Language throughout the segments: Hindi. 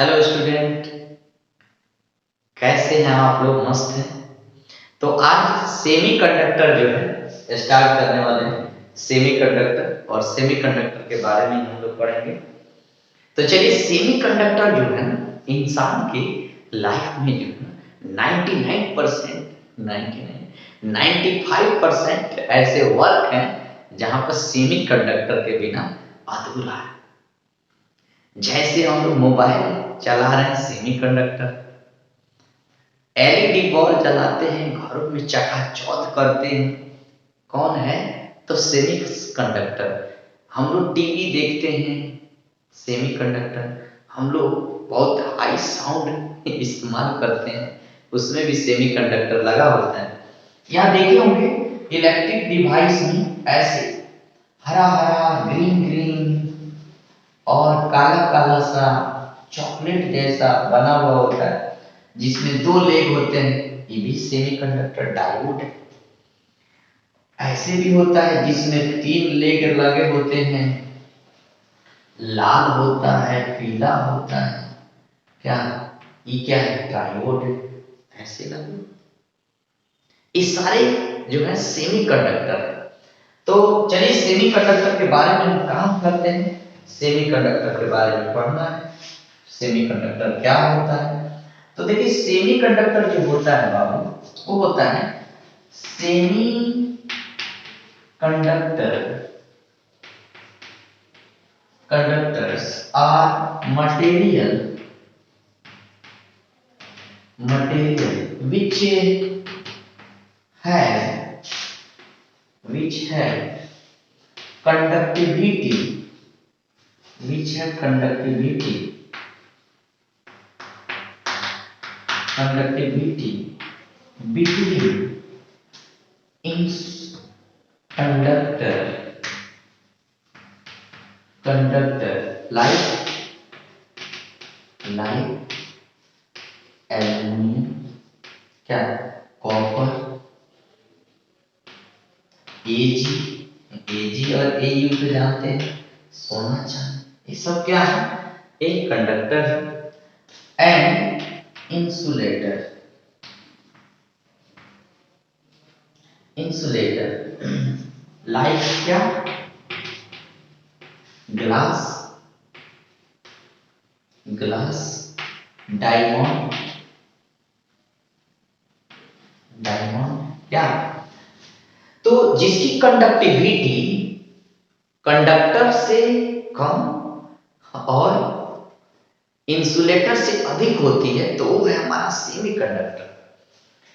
हेलो स्टूडेंट, कैसे हैं आप लोग? मस्त हैं। तो आज सेमी कंडक्टर जो है स्टार्ट करने वाले हैं। सेमी कंडक्टर और सेमी कंडक्टर के बारे में हम लोग पढ़ेंगे। तो चलिए, सेमी कंडक्टर जो है ना, इंसान की लाइफ में जो है ना 99%, 99, 95% ऐसे वर्क हैं जहां पर सेमी कंडक्टर के बिना अधूरा है। जैसे हम लोग मोबाइल चला रहे हैं, सेमी कंडक्टर। एलईडी बल्ब जलाते हैं, घरों में चकाचौंध करते हैं, कौन है? तो सेमी कंडक्टर। हम लोग टीवी देखते हैं, सेमी कंडक्टर। हम लोग बहुत हाई साउंड इस्तेमाल करते हैं, उसमें भी सेमी कंडक्टर लगा होता है। यहाँ देखे होंगे इलेक्ट्रिक डिवाइस में ऐसे हरा हरा, ग्रीन ग्रीन और काला काला सा चॉकलेट जैसा बना हुआ होता है, जिसमें दो लेग होते हैं। ये भी सेमीकंडक्टर डायोड है। ऐसे भी होता है जिसमें तीन लेग लगे होते हैं, लाल होता है, पीला होता है। क्या ये क्या है? डायोड। ऐसे लगे ये सारे जो है सेमीकंडक्टर है। तो चलिए, सेमीकंडक्टर के बारे में हम काम करते हैं। सेमीकंडक्टर के बारे में पढ़ना है, सेमीकंडक्टर क्या होता है। तो देखिए, सेमीकंडक्टर जो होता है बाबू, वो होता है semiconductor. Conductors are material which have conductivity between ins conductor like aluminium, क्या, कॉपर, एजी और एयू तो जानते हैं, सोना चांदी। ये सब क्या है? एक कंडक्टर है। एंड इंसुलेटर लाइक क्या? ग्लास, डायमंड क्या? तो जिसकी कंडक्टिविटी कंडक्टर से कम और इंसुलेटर से अधिक होती है, तो वो है हमारा सेमी कंडक्टर।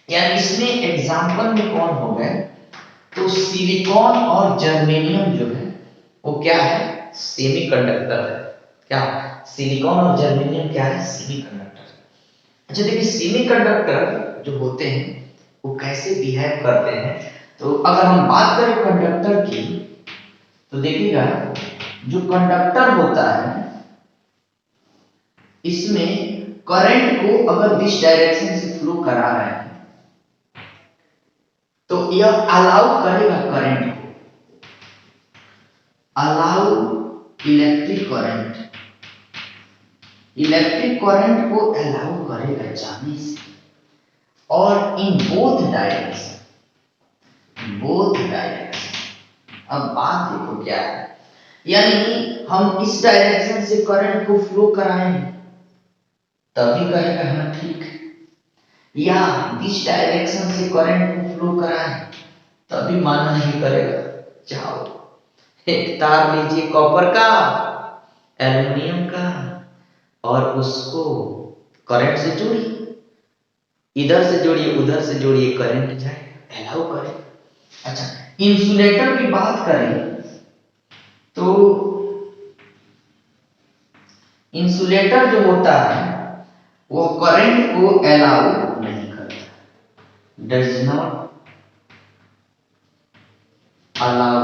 यानी इसमें एग्जाम्पल में कौन हो गए? तो सिलिकॉन और जर्मेनियम जो है वो क्या है? सेमी कंडक्टर है। क्या? सिलिकॉन और जर्मेनियम क्या है? Semi conductor. अच्छा देखिए, सेमी कंडक्टर जो होते हैं वो कैसे बिहेव करते हैं। तो अगर हम बात करें कंडक्टर की, तो देखिएगा, जो कंडक्टर होता है इसमें करंट को अगर दिस डायरेक्शन से फ्लो करा रहे हैं, तो यह अलाउ करेगा करंट को, अलाउ इलेक्ट्रिक करंट को अलाउ करेगा जाने से। और इन बोथ डायरेक्शन अब बात देखो क्या है। यानी हम इस डायरेक्शन से करंट को फ्लो कराएं तभी कहेगा हाँ ठीक, या इस डायरेक्शन से करंट को फ्लो कराएं तभी माना नहीं करेगा। जाओ एक तार लीजिए कॉपर का, एल्युमिनियम का, और उसको करंट से जोड़िए, इधर से जोड़िए उधर से जोड़िए, करंट जाए, अलाउ करें। अच्छा, इंसुलेटर की बात करें तो इंसुलेटर जो होता है वो करंट को अलाउ नहीं करता, does not allow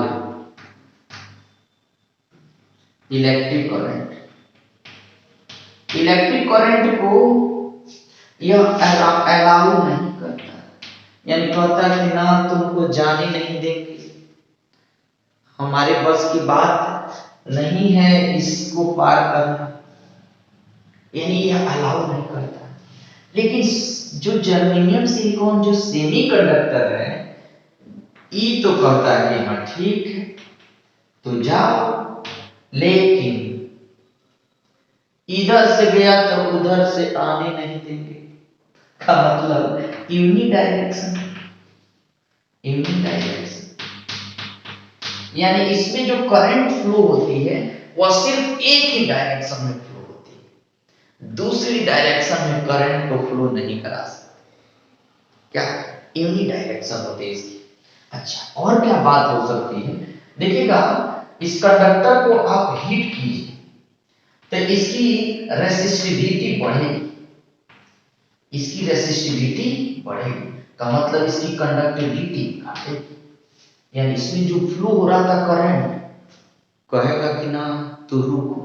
electric current को यह अलाउ नहीं करता। यानी कहता है कि ना, तुमको जाने नहीं देंगे, हमारे बस की बात नहीं है इसको पार करना। यानी यह अलाउ नहीं करता। लेकिन जो जर्मेनियम सिलिकॉन जो सेमीकंडक्टर है, ये तो कहता है कि हाँ ठीक है तो जाओ, लेकिन इधर से गया तो उधर से आने नहीं देंगे। का मतलब यूनिडायरेक्शन, यूनिडायरेक्शन यानी इसमें जो करंट फ्लो होती है वह सिर्फ एक ही डायरेक्शन में फ्लो होती है, दूसरी डायरेक्शन में करंट को फ्लो नहीं करा सकते। क्या यूनिडायरेक्शन होती है इसकी। अच्छा, और क्या बात हो सकती है, देखिएगा इस कंडक्टर को आप हीट कीजिए तो इसकी रेसिस्टिविटी बढ़ेगी, इसकी रेसिस्टिविटी बढ़ेगी का मतलब इसकी कंडक्टिविटी घटेगी। यानी इसमें जो फ्लो हो रहा था करंट, कहेगा कि ना तो रुको,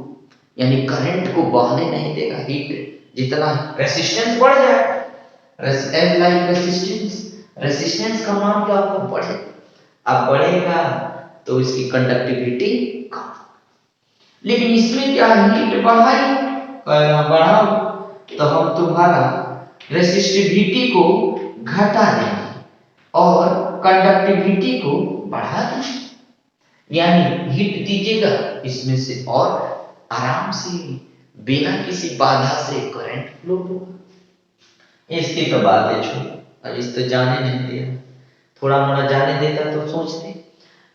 यानी करंट को बहने नहीं देगा। हीट जितना रेसिस्टेंस बढ़ जाए, एज लाइक रेसिस्टेंस, रेसिस्टेंस का मान क्या होगा, बढ़े। अब बढ़ेगा तो इसकी कंडक्टिविटी कम। लेकिन इसमें क्या हीट बढ़ाई, बढ़ाओ तो हम तुम्हारा रेसिस्टिविटी को घटा देंगे और कंडक्टिविटी को बढ़ा देंगे। यानी हीट दीजिएगा इसमें से और आराम से बिना किसी बाधा से करंट फ्लो होगा। इसकी तो बात है छोड़ो, अब इस तो जाने नहीं दिया, थोड़ा मोड़ा जाने देता तो सोचते।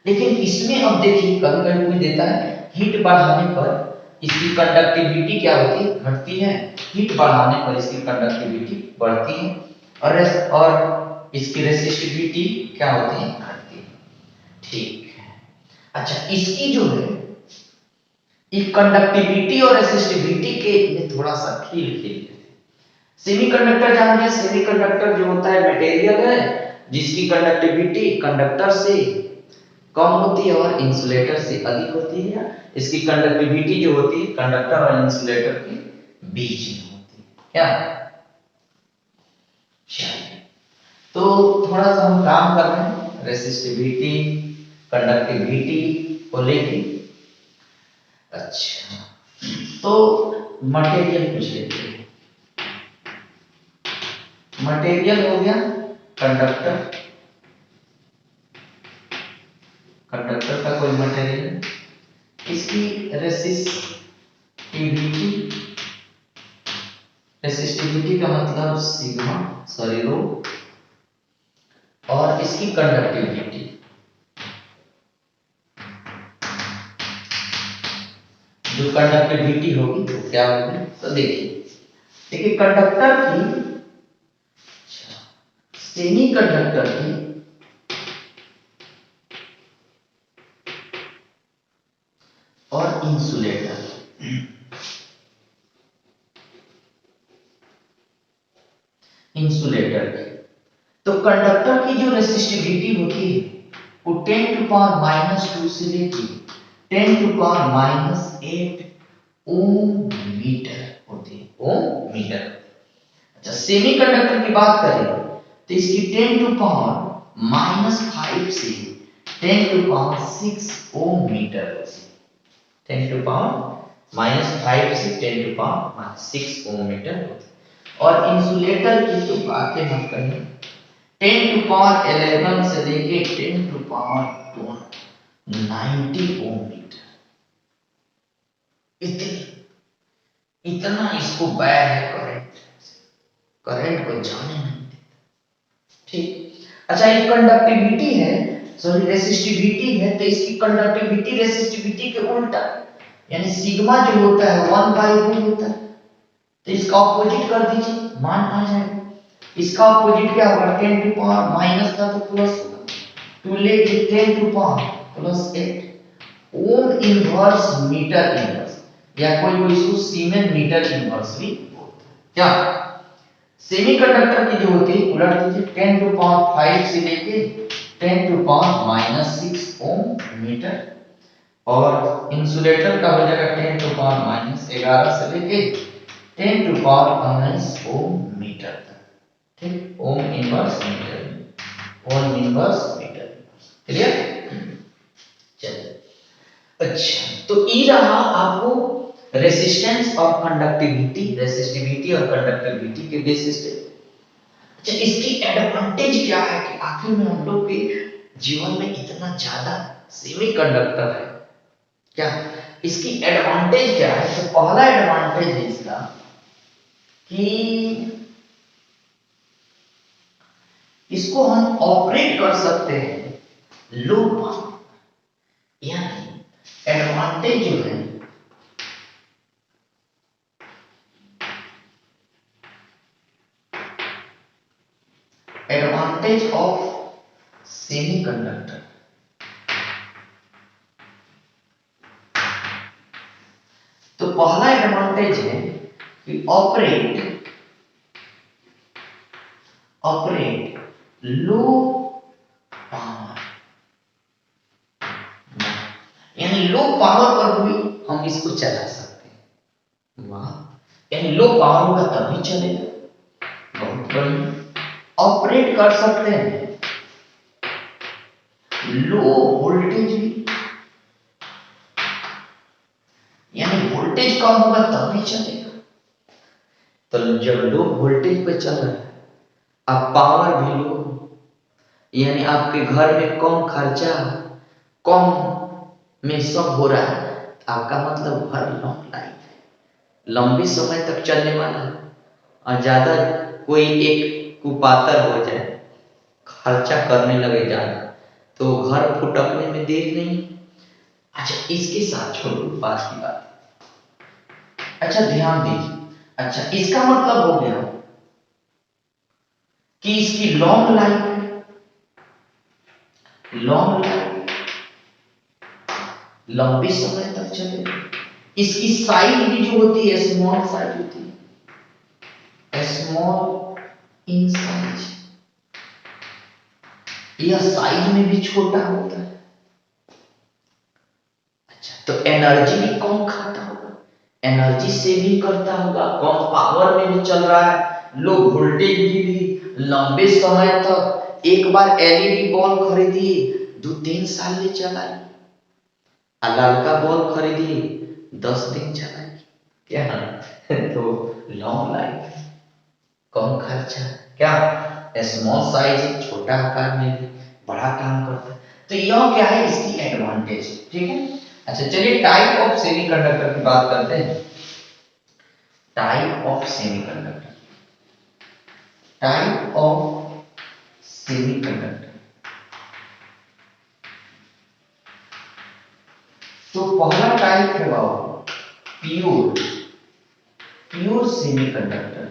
लेकिन इसमें अब देखिए कभी कभी कोई देता है हीट बढ़ाने पर इसकी कंडक्टिविटी क्या होती है, घटती है। हीट बढ़ाने पर इसकी कंडक्टिविटी बढ़ती है और इसकी रेसिस्टिविटी क्या होती है, घटती है। ठीक है। अच्छा, इसकी जो है ये कंडक्टिविटी और रेसिस्टिविटी के में थोड़ा सा खेल खेलते हैं। सेमीकंडक्टर जानते हैं, सेमीकंडक्टर जो होता है मटेरियल है जिसकी कंडक्टिविटी कंडक्टर से कम होती है और इंसुलेटर से अधिक होती है। इसकी कंडक्टिविटी जो होती है कंडक्टर और इंसुलेटर के बीच में होती है। क्या चलिए, तो थोड़ा सा हम काम कर रहे हैं रेसिस्टिविटी कंडक्टिविटी को लेके। अच्छा, तो मटेरियल पूछ लेते हैं। मटेरियल हो गया कंडक्टर, कंडक्टर का कोई मटेरियल, इसकी रेसिस्टिविटी, रेसिस्टिविटी का मतलब सिग्मा सॉरी रो, और इसकी कंडक्टिविटी, जो कंडक्टिविटी होगी तो क्या होगी, तो देखिए कंडक्टर की, सेमी कंडक्टर की और इंसुलेटर, इंसुलेटर की, तो कंडक्टर की जो रेसिस्टिविटी होती है वो 10 टू पावर -2 से लेके 10 टू पावर -8 ओम मीटर होती है, ओम मीटर। अच्छा, सेमीकंडक्टर की बात करें तो इसकी 10 टू पावर -5 से 10 टू पावर 6 ओम मीटर होती है। 10 टू पावर -5 से 10 टू पावर -6 ओम मीटर होती है। और इंसुलेटर की तो बातें मत करिए, 10 टू पावर 11 से लेके 10 टू पावर 90 ओम मीटर, इतना इसको बैर है करंट, करंट को जाने नहीं देता। ठीक। अच्छा, ये कंडक्टिविटी है, सॉरी रेसिस्टिविटी है, तो इसकी कंडक्टिविटी रेसिस्टिविटी के उल्टा, यानी सिग्मा जो होता है 1/2 होता है, तो इसका ऑपोजिट कर दीजिए, मान आ जाएगा। इसका ऑपोजिट क्या होगा, 10 टू पावर माइनस था तो प्लस होगा, 2 लेके 10 to power +8 ohm inverse metre inverse, या कोई कोई इसको सीमेन मीटर इनवर्स भी बोलता है। क्या सेमीकंडक्टर की जो होती है उलट दीजिए, 10 टू पावर 5 से लेके 10 टू पावर -6 ओम मीटर, और इंसुलेटर का हो जाएगा 10 टू पावर -11 से लेके 10 टू पावर 19 ओम मीटर तक। ठीक, ohm inverse metre, ohm inverse metre, clear. चलिए, अच्छा तो ये रहा आपको रेसिस्टेंस और कंडक्टिविटी और कंडक्टिविटी के बेसिस पे। अच्छा, इसकी एडवांटेज क्या है कि आखिर में हम लोग के जीवन में इतना ज्यादा सेमीकंडक्टर है क्या? इसकी एडवांटेज क्या है? तो पहला एडवांटेज है इसका कि इसको हम ऑपरेट कर सकते हैं लो पावर। यानी एडवांटेज जो है, एडवांटेज ऑफ सेमीकंडक्टर, तो पहला एडवांटेज है कि ऑपरेट लो पावर, यानी लो पावर पर भी हम इसको चला सकते हैं। वाह, यानी लो पावर का तभी चलेगा, बहुत बढ़िया। ऑपरेट कर सकते हैं लो वोल्टेज भी, यानी वोल्टेज कम होगा तभी चलेगा। तो जब लो वोल्टेज पे चल रहा है, अब पावर भी लो, यानी आपके घर में कम खर्चा, कम में सब हो रहा है, आपका मतलब घर लॉन्ग लाइफ है, लंबी समय तक चलने वाला है। और ज्यादा कोई एक कुपातर हो जाए, खर्चा करने लगे ज्यादा, तो घर फुटकने में देर नहीं। अच्छा, इसके साथ छोड़ो बात की बात। अच्छा, ध्यान दीजिए। अच्छा, इसका मतलब हो गया कि इसकी लॉन्ग लाइफ, लॉन्ग लाइफ, लंबी समय तक चलेगा। इसकी साइज भी जो होती है स्मॉल साइज होती है, स्मॉल इन साइज, यह साइज में भी छोटा होता है। अच्छा, तो एनर्जी भी कम खाता होगा, एनर्जी सेविंग करता होगा, कम पावर में भी चल रहा है, लो वोल्टेज भी लंबे समय तक। एक बार एलईडी बल्ब खरीदिए 2-3 साल ले चलाइए, ललका बल्ब खरीदिए 10 दिन चलाइए, क्या? तो लॉन्ग लाइफ, कम खर्चा, क्या? स्मॉल साइज, छोटा आकार में भी बड़ा काम करता है। तो यह क्या है, इसकी एडवांटेज, ठीक है। अच्छा, चलिए टाइप ऑफ सेमीकंडक्टर की बात करते हैं। Type of semiconductor, type of semiconductor. तो पहला टाइप है बाबू प्योर, प्योर सेमीकंडक्टर।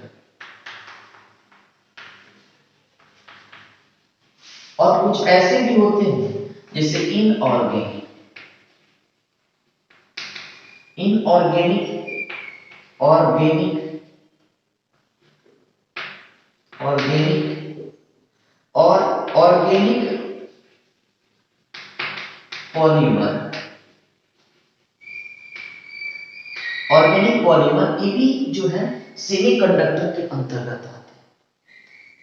और कुछ ऐसे भी होते हैं जैसे इनऑर्गेनिक, इनऑर्गेनिक, ऑर्गेनिक, ऑर्गेनिक और ऑर्गेनिक पॉलीमर। ऑर्गेनिक पॉलीमर ये भी जो है सेमीकंडक्टर के अंतर्गत आते हैं।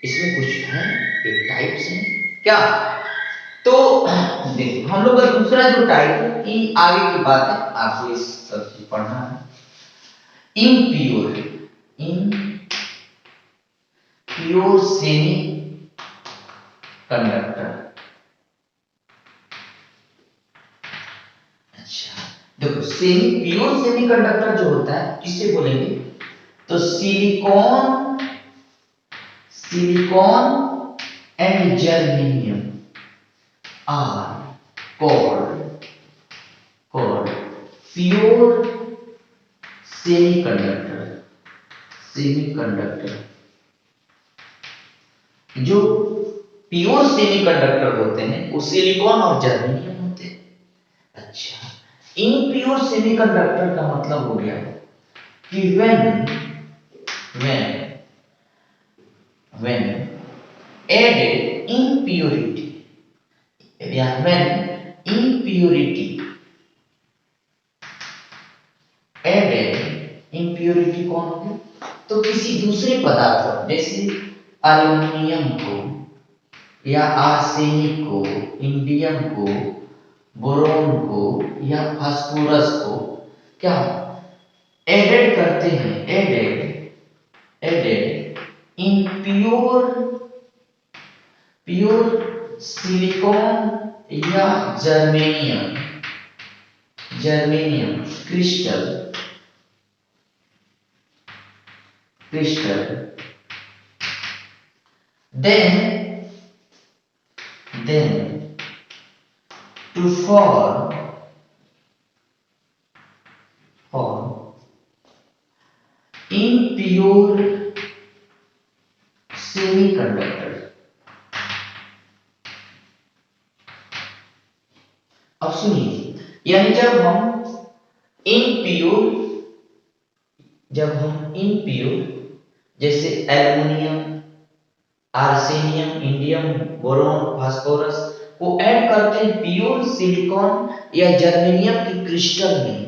इसमें कुछ है एक टाइप्स हैं क्या? तो देखिए, हम लोग का दूसरा जो टाइप की आगे की बात है, आपको इस सब चीज पढ़ना है। Impure, impure semi conductor. अच्छा, देखो प्योर सेमीकंडक्टर जो होता है किसे बोलेंगे? तो silicon, silicon and germanium are called, called pure semiconductor, semiconductor. जो प्योर सेमीकंडक्टर होते हैं वो सिलिकॉन और जर्मेनियम होते हैं। अच्छा, इम्प्योर सेमीकंडक्टर का मतलब हो गया कि when added impurity, when impurity added, impurity कौन हो? तो किसी दूसरे पदार्थ जैसे एल्युमिनियम को या आर्सेनिक को, इंडियम को, बोरोन को या फास्फोरस को, क्या एडेड करते हैं, एडेड इन प्योर सिलिकॉन या germanium crystal then to form impure semiconductor। अब सुनिए, यानी जब हम इनप्योर जैसे एल्युमिनियम, आर्सेनियम, इंडियम, बोरॉन, फास्फोरस को ऐड करते हैं प्योर सिलिकॉन या जर्मेनियम की क्रिस्टल में,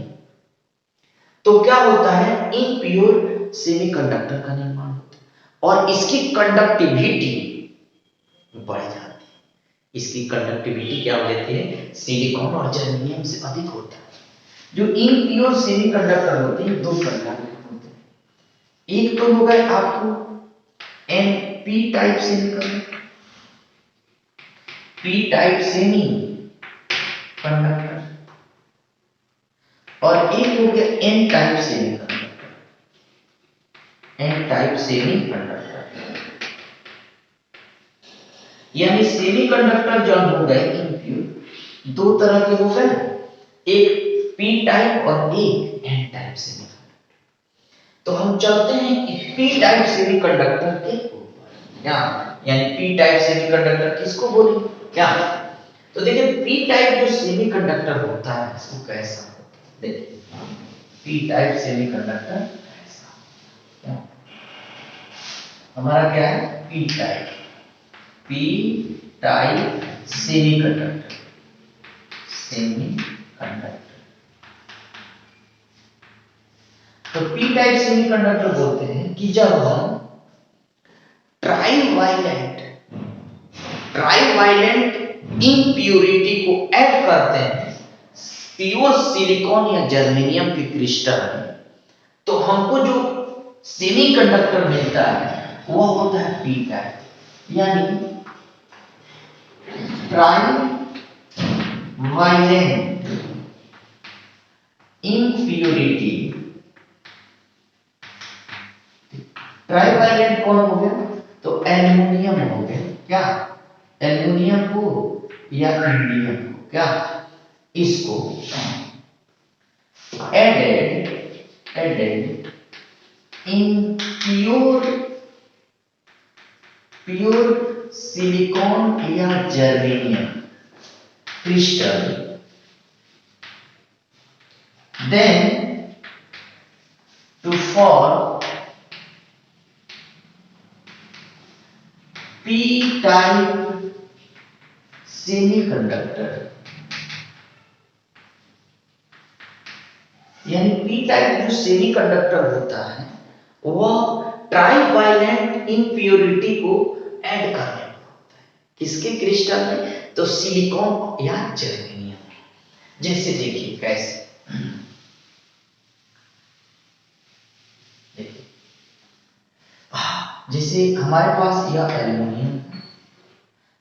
तो क्या होता है, इनप्योर सेमीकंडक्टर का निर्माण होता है और इसकी कंडक्टिविटी बढ़ जाती है। इसकी कंडक्टिविटी क्या हो जाती है, सिलिकॉन और जर्मेनियम से अधिक होता है। जो इनप्योर सेमीकंडक्टर होते हैं दो प्रकार के होते हैं। एक तो हो गए आपको P type semiconductor, P type semiconductor, और एक हो गया एन टाइप सेमीकंडक्टर। यानी सेमीकंडक्टर जो हो गए इनप्योर, दो तरह के हो गए, एक पी टाइप और एक एन टाइप सेमीकंडक्टर। तो हम चलते हैं पी टाइप सेमीकंडक्टर के ऊपर, यानी पी टाइप सेमीकंडक्टर किसको बोले क्या। तो देखिए पी टाइप जो सेमीकंडक्टर होता है इसको कैसा होता है, देखिए पी टाइप सेमीकंडक्टर ऐसा हमारा क्या है, पी टाइप सेमीकंडक्टर। तो पी टाइप सेमीकंडक्टर बोलते हैं कि जब हम ट्राइवालेंट इम्प्योरिटी को ऐड करते हैं प्योर सिलिकॉन या जर्मेनियम की क्रिस्टल में, तो हमको जो सेमीकंडक्टर मिलता है वो होता है पी टाइप, यानी ट्राइवालेंट इम्प्योरिटी। ट्राइवालेंट कौन हो गया, तो एल्युमिनियम हो गया, क्या एल्युमिनियम को या इंडियम को, क्या इसको एडेड इन प्योर सिलिकॉन या germanium crystal, then to form p type semiconductor. यानी पी टाइप जो सेमीकंडक्टर होता है वह ट्राइवालेंट इम्प्योरिटी को ऐड करने पर होता है, किसके क्रिस्टल में, तो सिलिकॉन या जर्मेनियम। जैसे देखिए कैसे, देखिए जैसे हमारे पास यह एल्युमिनियम,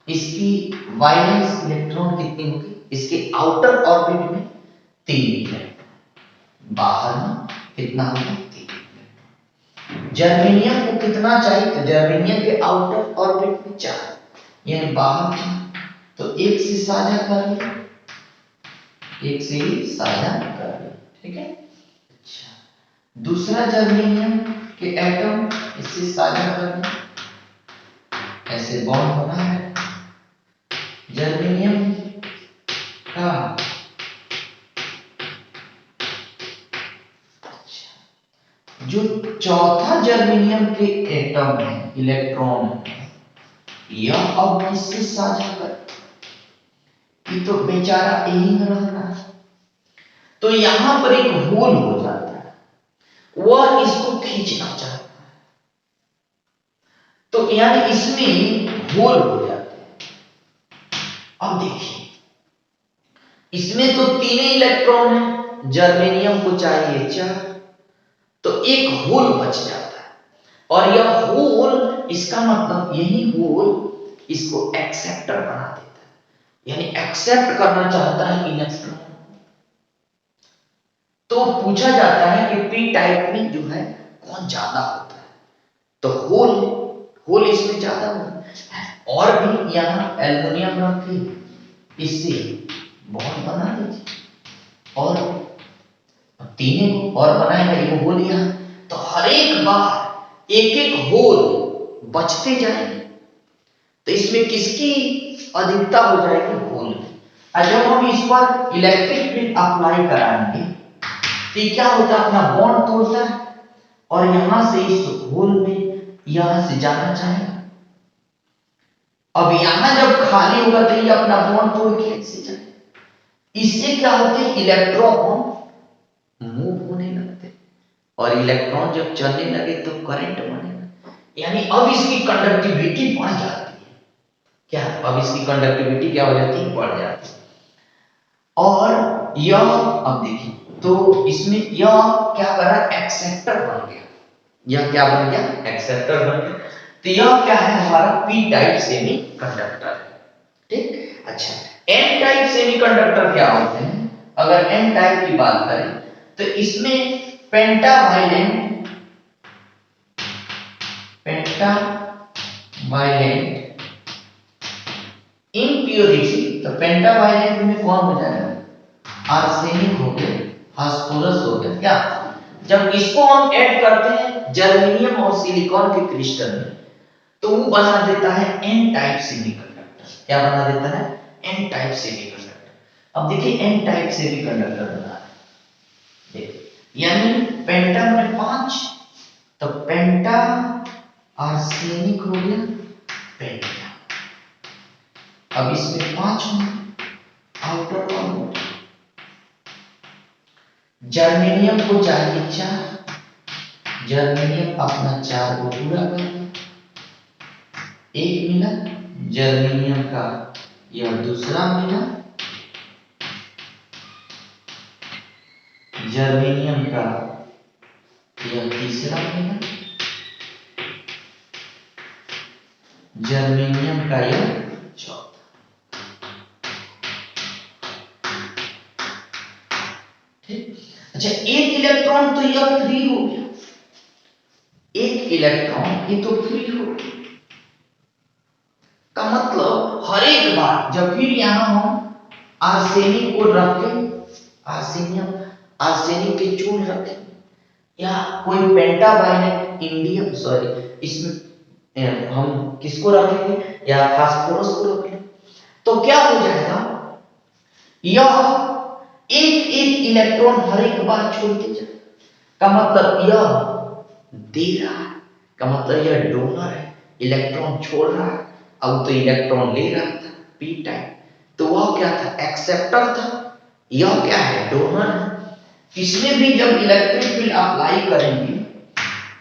इसकी वालेंस इलेक्ट्रॉन कितनी होगी, इसके आउटर ऑर्बिट में 3 इलेक्ट्रॉन, बाहर में कितना होगा 3 इलेक्ट्रॉन। जर्मेनियम को कितना चाहिए, तो जर्मेनियम के आउटर ऑर्बिट में 4, यानी बाहर तो एक से साझा कर ले, एक से ही साझा कर ले, ठीक है। अच्छा, दूसरा जर्मेनियम के एटम इससे साझा कर ले, ऐसे बॉन्ड बना है जर्मेनियम का। जो चौथा जर्मेनियम के एटम है, इलेक्ट्रॉन है, यह अब किससे साझा कर, ये तो बेचारा यही में रह रहा है, तो यहां पर एक होल हो जाता है, वह इसको खींचना चाहता है, तो यानी इसमें होल हो जाते हैं। अब देखिए इसमें तो 3 इलेक्ट्रॉन है, जर्मेनियम को चाहिए 4, तो एक होल बच जाता है, और यह होल, इसका मतलब यही होल इसको एक्सेप्टर बना देता है, यानी एक्सेप्ट करना चाहता है इलेक्ट्रॉन। तो पूछा जाता है कि पी टाइप में जो है कौन ज्यादा होता है, तो होल होल इसमें ज्यादा होता है। और भी यहाँ एल्युमिनियम रख के इससे बॉन्ड बना दीजिए, और तीनों को और बनाएगा ये होल यहाँ, तो हर एक बार एक एक होल बचते जाएंगे, तो इसमें किसकी अधिकता हो जाएगी, होल। और जब हम इस पर इलेक्ट्रिक फील्ड अप्लाई कराएंगे तो क्या होता है, अपना बॉन्ड तोड़ता है, और यहां से इस होल में यहां से जाना चाहेगा। अब यहां जब खाली होगा तो ये अपना बॉन्ड तोड़ के ऐसे जाए, इससे क्या होते हैं, इलेक्ट्रॉन मूव होने लगते, और इलेक्ट्रॉन जब चलने लगे तो करंट बनेगा, यानी अब इसकी कंडक्टिविटी बढ़ जाती है। क्या, अब इसकी कंडक्टिविटी क्या हो जाती है, बढ़ जाती है। और यह अब देखिए, तो इसमें यह क्या कर रहा है, एक्सेप्टर बन गया, यह क्या बन गया, एक्सेप्टर बन गया। तो यह क्या है, हमारा पी टाइप सेमी कंडक्टर, ठीक। अच्छा, एन टाइप सेमी कंडक्टर क्या होते हैं, अगर एन टाइप की बात करें तो इसमें पेंटावाइलेंट इम्प्योरिटी, तो पेंटावाइलेंट में कौन हो जाएगा, आर्सेनिक हो गया, फास्फोरस हो गया। क्या, जब इसको हम ऐड करते हैं जर्मेनियम और सिलिकॉन के क्रिस्टल में, तो वो बना देता है एन टाइप सेमीकंडक्टर। क्या बना देता है, एन टाइप सेमीकंडक्टर। अब देखिए एन टाइप सेमीकंडक्टर बना है, देखिए, यानी पेंटा में 5, तो पेंटा आर्सेनिक हो गया, पेंटा। अब इसमें 5 आउटर बॉन्ड, जर्मेनियम को चाहिए 4, जर्मेनियम अपना 4 को पूरा कर, एक मिला जर्मेनियम का, यह दूसरा मिला जर्मेनियम का, यह तीसरा मिला जर्मेनियम का, यह चौथा। ठीक। अच्छा, एक इलेक्ट्रॉन तो यह फ्री हो गया, एक इलेक्ट्रॉन ये तो फ्री हो गया, का मतलब हर एक बार जब फिर यहां हम आर्सेनिक को रखें, आर्सेनिक के चूर्ण रखें, या कोई पेंटावाइलेंट इंडियम, सॉरी, इसमें हम किसको रखेंगे, या फास्फोरस को रखेंगे, तो क्या हो जाएगा, यह एक एक इलेक्ट्रॉन हर एक बार छोड़ते जाए, का मतलब यह दे रहा है, का मतलब यह डोनर है, इलेक्ट्रॉन छोड़ रहा है। अब तो इलेक्ट्रॉन ले रहा था, पी टाइप, तो वह क्या था, एक्सेप्टर था, यह क्या है, डोनर है। इसमें भी जब इलेक्ट्रिक फील्ड अप्लाई करेंगे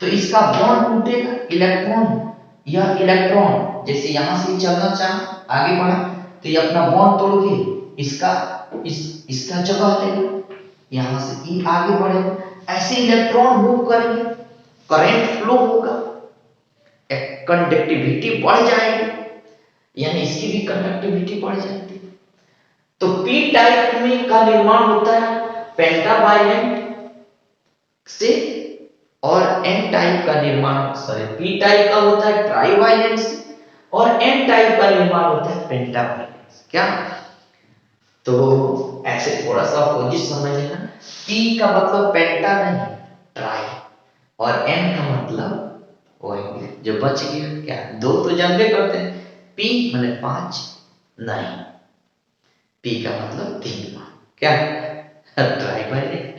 तो इसका बॉन्ड टूटेगा, इलेक्ट्रॉन, यह इलेक्ट्रॉन जैसे यहां से चलना चाहे आगे बढ़ा, तो ये अपना बॉन्ड तोड़ के इसका जगह लेगा, यहां से ई आगे बढ़ेगा, ऐसे इलेक्ट्रॉन मूव करेंगे, करंट फ्लो होगा, कंडक्टिविटी बढ़ जाएगी, यानी इसकी भी कंडक्टिविटी बढ़ जाती है। तो पी टाइप में का निर्माण होता है पेंटावाइलेंट से, और एन टाइप का निर्माण, सॉरी, पी टाइप का होता है ट्राइवाइलेंट से, और एन टाइप का निर्माण होता है पेंटावाइलेंट से। क्या, तो ऐसे थोड़ा सा अपोजिट समझ लेना, पी का मतलब पेंटा नहीं, ट्राई, और एन का मतलब वही जो बच गया, क्या, 2 तो जानते करते हैं, पी मतलब 5 नहीं, पी का मतलब 3 मान, क्या, ट्राइवाइलेंट,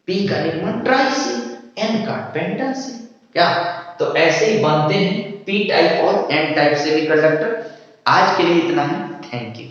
पी का निर्माण ट्राई से, एन का पेंटा से। क्या, तो ऐसे ही बनते हैं पी टाइप और एन टाइप से भी कंडक्टर। आज के लिए इतना ही, थैंक यू।